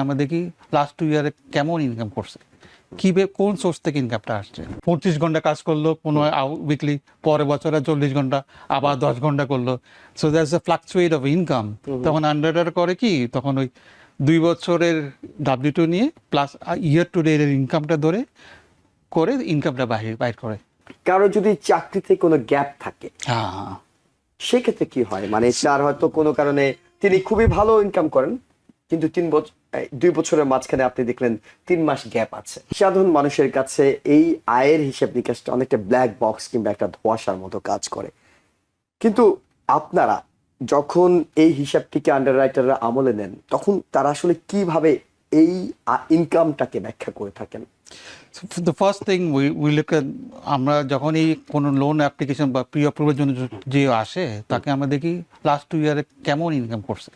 আমরা দেখি লাস্ট 2 ইয়ারে কেমন ইনকাম করছে, কোন সোর্স থেকে ইনকামটা আসছে। 25 ঘন্টা কাজ করলো, কোনো উইকলি, পরের বছরে 40 ঘন্টা, আবার 10 ঘন্টা করলো। So that's a fluctuate of income. তখন আন্ডারটার করে কি, তখন ওই 2 বছরের W2 নিয়ে প্লাস ইয়ার টু ডে এর ইনকামটা ধরে করে ইনকামটা বাইর করে। কারো যদি চাকরিতে কোনো গ্যাপ থাকে, হ্যাঁ, সেক্ষেত্রে কি হয়? মানে তার হয়তো কোনো কারণে তিনি খুবই ভালো ইনকাম করেন, কিন্তু 2 বছরের মাঝখানে আপনি দেখলেন 3 মাস গ্যাপ আছে। সাধারণ মানুষের কাছে এই আয়ের হিসাব নিকাশটা অনেকটা ব্ল্যাক বক্স কিংবা একটা ধোঁয়াশার মতো কাজ করে। কিন্তু আপনারা যখন এই হিসাবটিকে আন্ডাররাইটাররা আমলে নেন, তখন তারা আসলে কিভাবে এই ইনকামটাকে ব্যাখ্যা করে থাকেন? The first thing we look at, আমরা যখনই কোনো লোন অ্যাপ্লিকেশন বা প্রি অ্যাপ্রুভের জন্য যে আসে, তাকে আমরা দেখি লাস্ট 2 ইয়ারে কেমন ইনকাম করছে,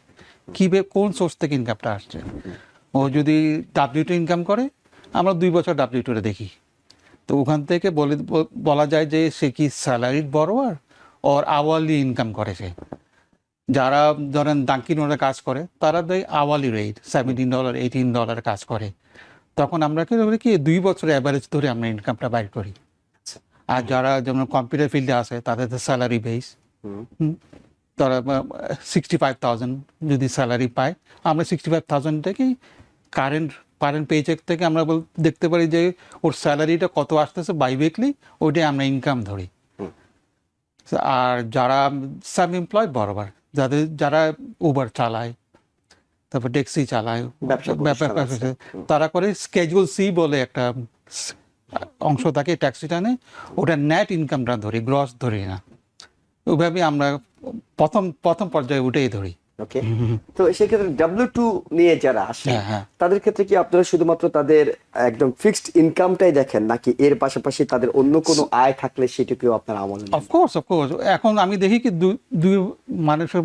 কোন সোর্স থেকে ইনকামটা আসছে। ও যদি W2 ইনকাম করে, আমরা 2 বছর W2 দেখি, তো ওখান থেকে বলা যায় যে সে কি স্যালারিড বড়োয়ার ওর আওয়ারলি ইনকাম করে। সে যারা ধরেন ডাঙ্কিন ওরা কাজ করে, তারা দেয় আওয়ারলি রেট $17, $18 কাজ করে। তখন আমরা কি বলি কি 2 বছরের অ্যাভারেজ ধরে আমরা ইনকামটা বাইর করি। আর যারা যেমন কম্পিউটার ফিল্ডে আছে, তাদের তো স্যালারি বেস, তারা 65,000 যদি স্যালারি পায়, আমরা 65,000 থেকেই কারেন্ট পেচেক থেকে আমরা দেখতে পারি যে ওর স্যালারিটা কত আসতেছে বাই উইকলি, ওইটাই আমরা ইনকাম ধরি। আর যারা সাব এমপ্লয়েড বরাবর, যারা উবার চালায়, তারপর ট্যাক্সি চালায়, তারা করে স্কেজুয়াল সি বলে একটা অংশ থাকে ট্যাক্সি টানে, ওটা নেট ইনকামটা ধরি, গ্রস ধরি না। ওইভাবে আমরা প্রথম পর্যায়ে উঠেই ধরি। ওকে, তো সেক্ষেত্রে W2 নিয়ে যারা আসে, তাদের ক্ষেত্রে কি আপনারা শুধুমাত্র তাদের একদম ফিক্সড ইনকামটাই দেখেন, নাকি এর পাশাপাশি তাদের অন্য কোনো আয় থাকলে সেটাকেও আপনারা আমলে নেন? অফকোর্স এখন আমি দেখি কি দুই মানুষের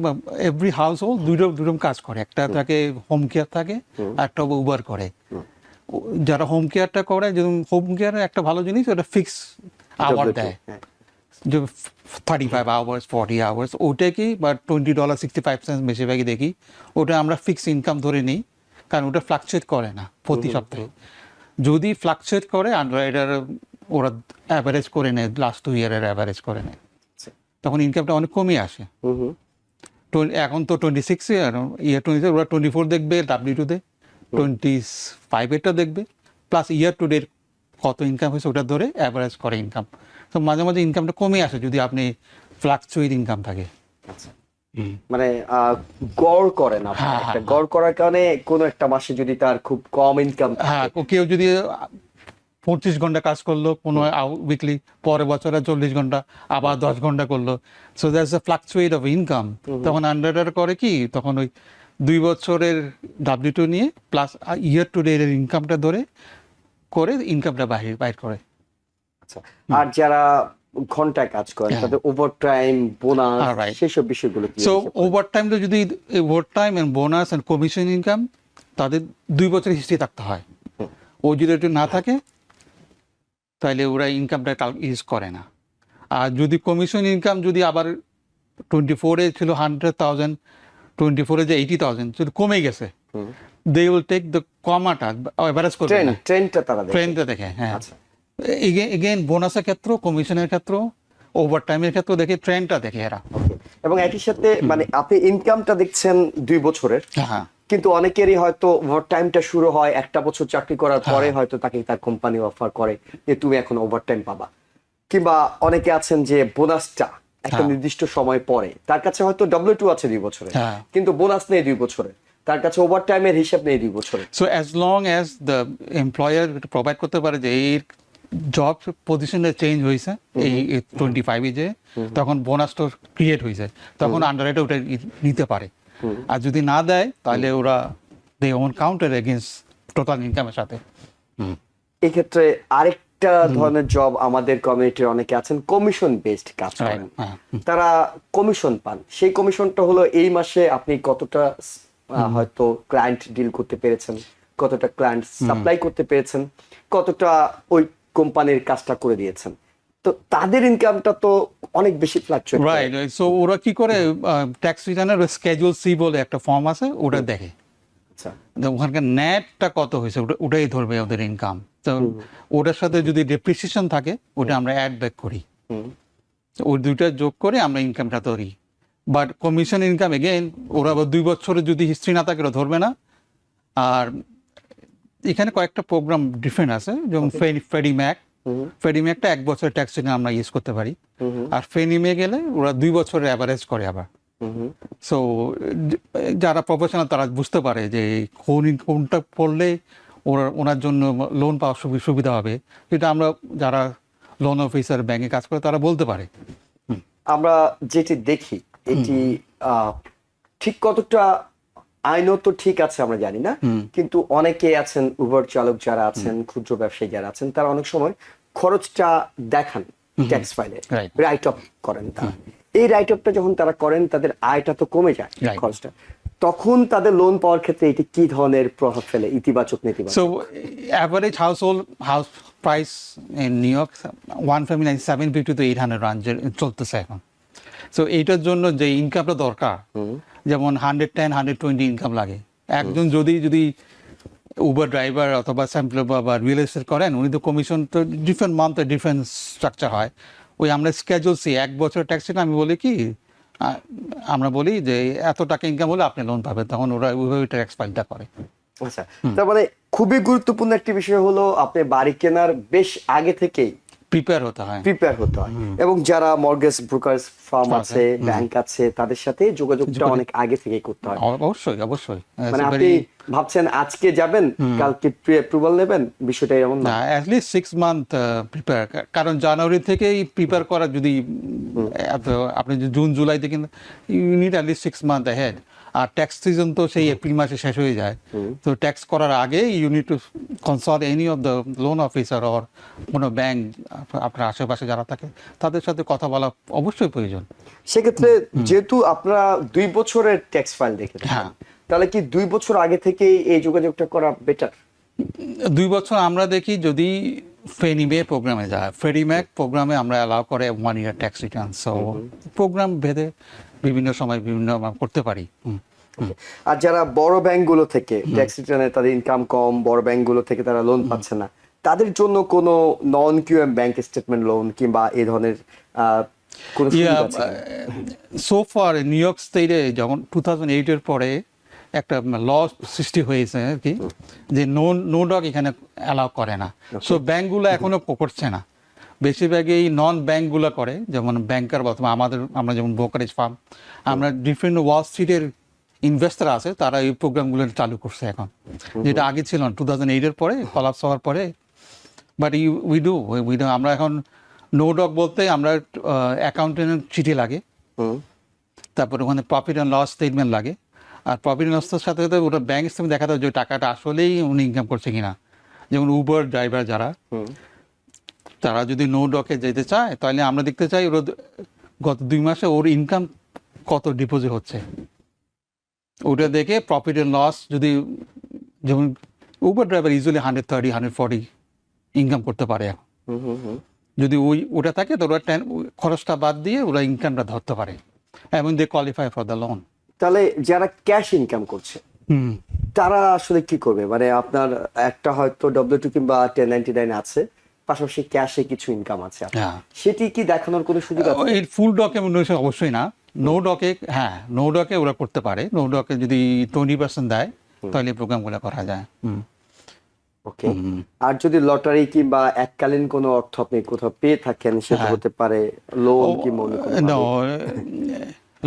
এভরি হাউস হোল্ড দুটো কাজ করে। একটা থাকে হোম কেয়ার থাকে, একটা উবার করে। যারা হোম কেয়ারটা করে, যেমন হোম কেয়ারের একটা ভালো জিনিস, ওটা ফিক্স আওয়ার দেয়, যে 35 আওয়ার্স 40 আওয়ার্স, ওটা কি বা $20.65 বেশিরভাগই দেখি। ওটা আমরা ফিক্স ইনকাম ধরে নিই, কারণ ওটা ফ্লাকচুয়েট করে না প্রতি সপ্তাহে। যদি ফ্লাকচুয়েট করে, আন্ডাররাইটার ওরা অ্যাভারেজ করে নেয়, লাস্ট 2 ইয়ারের অ্যাভারেজ করে নেয়, তখন ইনকামটা অনেক কমে আসে। এখন তো 26 ইয়ার 26, ওরা 24 দেখবে W2 তে, 25 এরটা দেখবে, প্লাস ইয়ার টু ডেট কত ইনকাম হয়েছে ওটা ধরে অ্যাভারেজ করে ইনকাম। তো মাঝে মাঝে ইনকামটা কমে আসে যদি আপনি ফ্লাকচুয়েট ইনকাম থাকে। মানে গড় করে না, গড় করার কারণে কোনো একটা মাসে যদি তার খুব কম ইনকাম, কেউ যদি 25 ঘন্টা কাজ করলো কোনো উইকলি, পরের বছরে 40 ঘন্টা, আবার 10 ঘন্টা করলো, so that's a fluctuate of income. তখন আন্ডারটার করে কি, তখন ওই 2 বছরের W2 নিয়ে প্লাস ইয়ার টু ডে এর ইনকামটা ধরে করে ইনকামটা বাইর করে। আর যারা ঘন্টায় কাজ করে, তাদের ওভারটাইম, বোনাস, সেসব বিষয়গুলো কি? সো ওভারটাইমটা যদি overtime and bonus and commission income, তাদের 2 বছরের হিস্ট্রি থাকতে হয়। ও যদি একটু না থাকে, তাহলে ওরা ইনকামটা ইউজ করে না। আর যদি কমিশন ইনকাম যদি আবার 24-এ ছিল 100,000, 24-এ যে 80,000 যদি কমে গেছে, দে উইল টেক দ্য কমাটা এভারেজ করবে না, ট্রেন্ডটা দেখে। হ্যাঁ, এগেইন বোনাসের ক্ষেত্র, কমিশনের ক্ষেত্র, ওভারটাইমের ক্ষেত্র দেখে, ট্রেন্ডটা দেখে এরা। এবং একই সাথে মানে আপনি ইনকামটা দেখছেন 2 বছরের, কিন্তু অনেকেরই হয়তো ওভারটাইমটা শুরু হয় 1 বছর চাকরি করার পরে, হয়তো তাকে তার কোম্পানি অফার করে যে তুমি এখন ওভারটাইম পাবা। কিংবা অনেকে আছেন যে বোনাসটা একটা নির্দিষ্ট সময় পরে, তার কাছে হয়তো W2 আছে 2 বছরে, কিন্তু বোনাস নেই 2 বছরে, তার কাছে ওভারটাইমের হিসাব নেই 2 বছরে। So as long as the employer provide করতে পারে যে এই জব পজিশনে চেঞ্জ হয়েছে এই 25-এ, যে তখন বোনাসটা ক্রিয়েট হয়েছে, তখন আন্ডাররাইটার ওটা নিতে পারে। আর যদি না দেয়, তাহলে ওরা দে ওন কাউন্টার এগেইনস্ট টোটাল ইনকামের সাথে। এই ক্ষেত্রে আরেকটা ধরনের জব আমাদের কমিউনিটির অনেকে আছেন কমিশন বেসড কাজ করেন, তারা কমিশন পান। সেই কমিশনটা হলো এই মাসে আপনি কতটা হয়তো ক্লায়েন্ট ডিল করতে পেরেছেন, কতটা ক্লায়েন্ট সাপ্লাই করতে পেরেছেন, কতটা ওই কোম্পানির কাজটা করে দিয়েছেন। তো তাদের ইনকামটা তো অনেক বেশি ফ্লাকচুয়েট, রাইট? সো ওরা কি করে, ট্যাক্স রিটার্নের স্কেজুয়াল সি বলে একটা ফর্ম আছে, ওটা দেখে। আচ্ছা ওখানকার নেটটা কত হয়েছে ওটাই ধরবে ওদের ইনকাম। তো ওটার সাথে যদি ডেপ্রিসিয়েশন থাকে ওটা আমরা অ্যাড ব্যাক করি, ওই দুইটা যোগ করে আমরা ইনকামটা ধরি। বাট কমিশন ইনকাম এগেইন ওরা আবার 2 বছরের যদি হিস্ট্রি না থাকে ওরা ধরবে না। আর এখানে কয়েকটা প্রোগ্রাম ডিফারেন্ট আছে, যেমন ফেডি ম্যাক। ফেডি ম্যাকটা 1 বছরের ট্যাক্স আমরা ইউজ করতে পারি, আর ফেনিমে গেলে ওরা 2 বছরের অ্যাভারেজ করে আবার। সো যারা প্রফেশনাল তারা বুঝতে পারে যে কোনটা পড়লে ওনার জন্য লোন পাওয়ার সুবিধা হবে, যেটা আমরা যারা লোন অফিসার ব্যাংকে কাজ করে তারা বলতে পারে। আমরা যেটি দেখি এটি ঠিক কতটা আইনত ঠিক আছে আমরা জানি না, কিন্তু অনেকে আছেন উবার চালক যারা আছেন, ক্ষুদ্র ব্যবসায়ী যারা আছেন, তারা অনেক সময় খরচটা দেখান ট্যাক্স ফাইলে, রাইট অফ করেন। তারা এই রাইট অফটা যখন তারা করেন তাদের আয়টা তো কমে যায়, খরচটা, তখন তাদের লোন পাওয়ার ক্ষেত্রে এটি কি ধরনের প্রভাব ফেলে, ইতিবাচক নেতিবাচক? So average house price in new York 1 family 750 to 800 run চলতেছে এখন। সো এইটার জন্য যে ইনকামটা দরকার, যেমন 110-120 ইনকাম লাগে একজন যদি উবার ড্রাইভার অথবা স্যাম্পল বা রিয়েল এস্টেট করেন, উনি তো কমিশন তো ডিফারেন্ট মান্থে ডিফারেন্ট স্ট্রাকচার হয়। ওই আমরা স্কেজুল সি 1 বছর ট্যাক্স আমি বলি কি, আমরা বলি যে এত টাকা ইনকাম হলে আপনি লোন পাবেন, তখন ওরা ওইভাবে ট্যাক্স ফাইলটা করে। আচ্ছা, তার মানে খুবই গুরুত্বপূর্ণ একটি বিষয় হলো আপনি বাড়ি কেনার বেশ আগে থেকেই প্রিপেয়ার হতে হয় এবং যারা মর্গেজ ব্রোকার ফার্ম আছে, ব্যাংক আছে, তাদের সাথে যোগাযোগটা অনেক আগে থেকেই করতে হয়। অবশ্যই মানে আপনি ভাবছেন আজকে যাবেন কালকে প্রি অ্যাপ্রুভাল নেবেন, বিষয়টা এমন না, অ্যাট লিস্ট 6 মান্থ প্রিপেয়ার। কারণ জানুয়ারি থেকেই প্রিপেয়ার করা, যদি আপনি জুন জুলাই থেকে, you need at least 6 month ahead. আর ট্যাক্স সিজন তো সেই এপ্রিল মাসে শেষ হয়ে যায়। তো ট্যাক্স করার আগে you need to consult any of the loan officer or কোনো ব্যাংক, আপনার আশেপাশে যারা থাকে তাদের সাথে কথা বলা অবশ্যই প্রয়োজন। সেক্ষেত্রে যেহেতু আপনারা 2 বছরের ট্যাক্স ফাইল দেখে থাকেন, তাহলে কি 2 বছর আগে থেকেই এই যোগাযোগটা করা বেটার? 2 বছর আমরা দেখি যদি ফেনিমে প্রোগ্রামে যায়, ফেডিম্যাক প্রোগ্রামে আমরা অ্যালাউ করে 1 ইয়ার ট্যাক্স রিটার্ন। সো প্রোগ্রাম ভেদে বিভিন্ন সময় বিভিন্ন করতে পারি। আর যারা বড় ব্যাংকগুলো থেকে ট্যাক্স রিটার্নে তাদের ইনকাম কম, বড় ব্যাংকগুলো থেকে তারা লোন পাচ্ছে না, তাদের জন্য কোনো নন কিউএম ব্যাংক স্টেটমেন্ট লোন কিংবা এই ধরনের কোনো সুবিধা আছে? সো ফার নিউ ইয়র্ক স্টেটে যখন 2008 এর পরে একটা ল সৃষ্টি হয়েছে আর কি, যে নো ডগ এখানে অ্যালাউ করে না। সো ব্যাংকগুলো এখনো করছে না, বেশিরভাগই নন ব্যাংকগুলো করে, যেমন ব্যাংকার অথবা আমরা যেমন ব্রোকারেজ ফার্ম, আমরা ডিফারেন্ট ওয়াল স্ট্রিটের ইনভেস্টর আছে, তারা এই প্রোগ্রামগুলো চালু করছে এখন, যেটা আগে ছিল না 2008 এর পরে কলাপস হওয়ার পরে। বাট উই ডু আমরা এখন নো ডগ বলতে আমরা অ্যাকাউন্টেন্ট চিঠি লাগে, তারপর ওখানে প্রফিট অ্যান্ড লস স্টেটমেন্ট লাগে, আর প্রফিট অ্যান্ড লসের সাথে সাথে ওটা ব্যাংক স্টেটমেন্ট দেখাতে হবে যে টাকাটা আসলেই উনি ইনকাম করছে কিনা। যেমন উবার ড্রাইভার যারা, তারা যদি নো ডকে যেতে চায় তাহলে আমরা দেখতে চাই ওর গত 2 মাসে ওর ইনকাম কত ডিপোজিট হচ্ছে, ওটা দেখে প্রফিট অ্যান্ড লস, যদি যেমন উবার ড্রাইভার ইউজুয়ালি 130-140 ইনকাম করতে পারে এখন, যদি ওটা থাকে তো ওরা খরচটা বাদ দিয়ে ওরা ইনকামটা ধরতে পারে এবং দে কোয়ালিফাই ফর দ্য লোন। তাহলে যারা ক্যাশ ইনকাম করছে তারা আসলে কি করবে? মানে আপনার একটা হয়তো W2 কিংবা 1099 আছে, পাশাপাশি ক্যাশে কিছু ইনকাম আছে, সেটি কি দেখানোর কোনো সুযোগ আছে? এই ফুল ডকুমেন্টেশন অবশ্যই না, নো ডকে ওরা করতে পারে। নো ডকে যদি 20% দেয় তাহলে প্রোগ্রামগুলো করা যায়। ওকে। আর যদি লটারি কিংবা এককালীন কোনো অর্থ আপনি কোথাও পেয়ে থাকেন, সেটা হতে পারে লোন কিংবা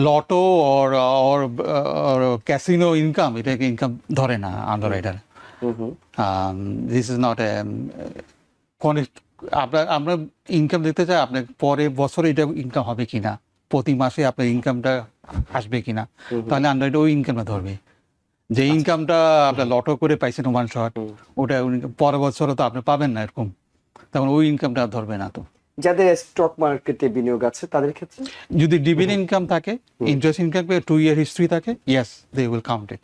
লটো or ক্যাসিনো ইনকাম, এটাকে ইনকাম ধরে না আন্ডাররাইটার। দিস ইজ নট আমরা ইনকাম দিতে চাই, আপনার পরের বছরে এটা ইনকাম হবে কিনা, প্রতি মাসে আপনার ইনকামটা আসবে কিনা, তাহলে আন্ডাররাইটার ওই ইনকামটা ধরবে। যে ইনকামটা আপনার লটো করে পাইছেন 1 শট, ওটা পরের বছরও তো আপনি পাবেন না এরকম, তখন ওই ইনকামটা ধরবে না। তো যাদের স্টক মার্কেটে বিনিয়োগ আছে তাদের ক্ষেত্রে যদি ডিভিডেন্ড ইনকাম থাকে, ইন্টারেস্ট ইনকাম 2 ইয়ার হিস্ট্রি থাকে, yes they will count it.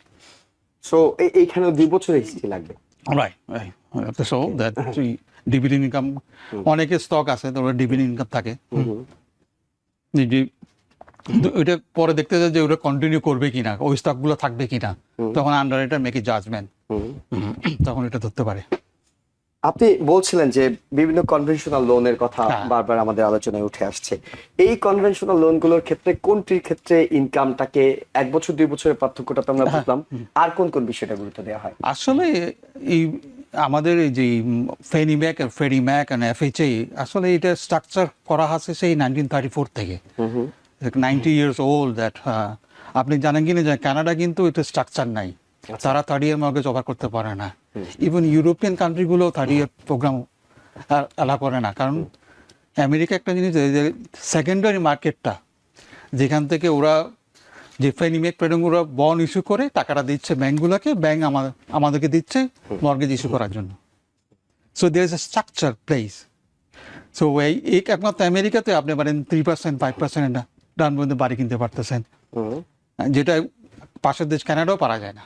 So এইখানে 2 বছরের হিস্ট্রি লাগবে, right? So that dividend income, অনেকে স্টক আছে তো ডিভিডেন্ড ইনকাম থাকে, ওইটা পরে দেখতে যায় যে ওটা কন্টিনিউ করবে কিনা, ওই স্টকগুলো থাকবে কিনা। তখন আন্ডাররাইটার মেক এ জাজমেন্ট, তখন এটা ধরতে পারে। আপনি বলছিলেন যে বিভিন্ন কনভেনশনাল লোনের কথা হ্যাঁ। বারবার আমাদের আলোচনায় উঠে আসছে। এই কনভেনশনাল লোনগুলোর ক্ষেত্রে কোনটির ক্ষেত্রে ইনকামটাকে 1 বছর 2 বছরের পার্থক্যটা তো আমরা বুঝলাম, আর কোন কোন বিষয়টা গুরুত্ব দেওয়া হয়? আসলে এই আমাদের এই যে ফেনি ম্যাক আর ফ্রেডি ম্যাক আর এফএইচএ, আসলে এটা স্ট্রাকচার করা আছে সেই 1934 থেকে, 90 ইয়ার্স ওল্ড দ্যাট। আপনি জানেন কিনা যে কানাডা কিন্তু এটা স্ট্রাকচার নাই, তারা 30 ইয়ার মর্গেজ অফার করতে পারে না। ইভেন ইউরোপিয়ান কান্ট্রিগুলো 30 ইয়ার প্রোগ্রাম অ্যালাউ করে না, কারণ আমেরিকা একটা জিনিস যে সেকেন্ডারি মার্কেটটা, যেখান থেকে ওরা যে ফেনিমেক প্রেডং ওরা বন্ড ইস্যু করে টাকাটা দিচ্ছে ব্যাংকগুলোকে, ব্যাংক আমাদেরকে দিচ্ছে মর্গেজ ইস্যু করার জন্য। So there is a structure place. সো এই একমাত্র আমেরিকাতে আপনি পারেন 3% 5% ডাউন পর্যন্ত বাড়ি কিনতে পারতেছেন, যেটা পাশের দেশ কানাডাও পারা যায় না।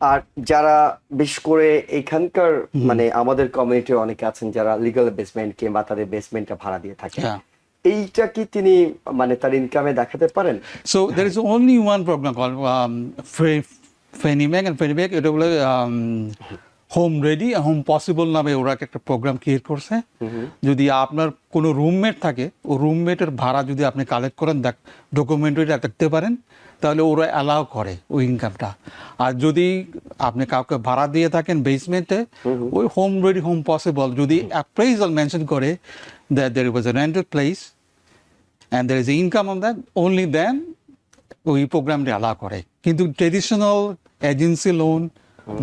আর যারা বিশেষ করে এখানকার মানে আমাদের কমিউনিটির অনেকে আছেন যারা লিগ্যাল বেসমেন্ট কিংবা তাদের বেসমেন্টটা ভাড়া দিয়ে থাকে, হ্যাঁ। এইটা কি তিনি মানে তার ইনকামে দেখাতে পারেন? So there is only one program called Fannie Mae and Freddie Mac. এটা বলে হোম রেডি হোম পসিবল নামে ওরা একটা প্রোগ্রাম ক্রিয়েট করছে। যদি আপনার কোনো রুমমেট থাকে, ও রুমমেটের ভাড়া যদি আপনি কালেক্ট করেন, ডকুমেন্টারি দেখতে পারেন, তাহলে ওরা অ্যালাউ করে ওই ইনকামটা। আর যদি আপনি কাউকে ভাড়া দিয়ে থাকেন বেসমেন্টে, ওই হোম রেডি হোম পসিবল যদি অ্যাপ্রেইজাল মেনশন করে that there was a rented place and there is income on that, only then ওই প্রোগ্রামটা অ্যালাউ করে। কিন্তু traditional agency loan,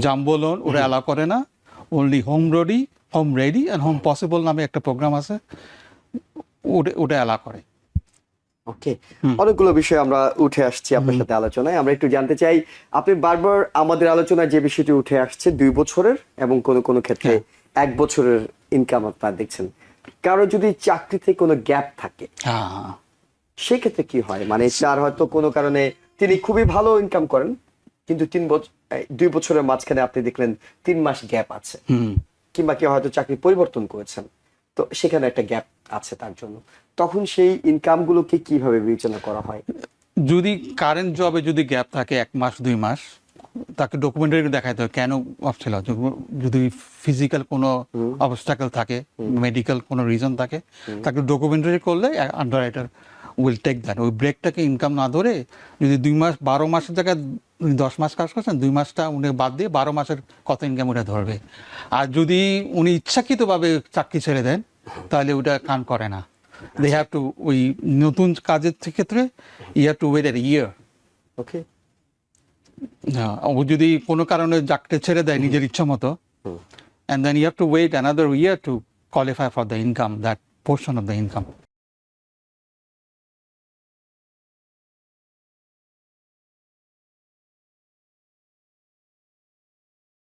jumbo loan ওরা অ্যালাউ করে না। Only home ready and home possible নামে একটা প্রোগ্রাম আছে, ওটা অ্যালাউ করে। ওকে, অনেকগুলো বিষয় আমরা উঠে আসছি আপনার সাথে আলোচনায়। আমরা একটু জানতে চাই, আপনি বারবার আমাদের আলোচনায় যে বিষয়টি উঠে আসছে 2 বছরের এবং কোনো ক্ষেত্রে 1 বছরের ইনকাম আপনারা দেখছেন। কারো যদি চাকরিতে কোনো গ্যাপ থাকে, হ্যাঁ, সেক্ষেত্রে কি হয়? মানে তার হয়তো কোনো কারণে তিনি খুবই ভালো ইনকাম করেন, কিন্তু 2 বছরের মাঝখানে আপনি দেখলেন 3 মাস গ্যাপ আছে, কিংবা কেউ হয়তো চাকরি পরিবর্তন করেছেন, তো সেখানে একটা গ্যাপ আছে তার জন্য, তখন সেই ইনকামগুলোকে কিভাবে বিবেচনা করা হয়? যদি কারেন্ট জবে যদি গ্যাপ থাকে 1 মাস 2 মাস, তাকে ডকুমেন্টারি দেখাতে হয় কেন অফ ছিল। যদি ফিজিক্যাল কোনো অবস্টাকেল থাকে, মেডিকেল কোনো রিজন থাকে, তাকে ডকুমেন্টারি করলে আন্ডাররাইটার উইল টেক দ্যাট। ওই ব্রেকটাকে ইনকাম না ধরে, যদি 2 মাস 12 মাসের জায়গায় 10 মাস কাজ করছেন, 2 মাসটা উনি বাদ দিয়ে 12 মাসের কত ইনকাম ওটা ধরবে। আর যদি উনি ইচ্ছাকৃতভাবে চাকরি ছেড়ে দেন, তাহলে ওটা কাম করে না। দে হ্যাভ টু, ওই নতুন কাজের ক্ষেত্রে you have to wait a ইয়ার। ওকে, ও যদি কোনো কারণে চাকরি ছেড়ে দেয় নিজের ইচ্ছা মতো, and then you have to wait another year to qualify for the income, that portion of the income.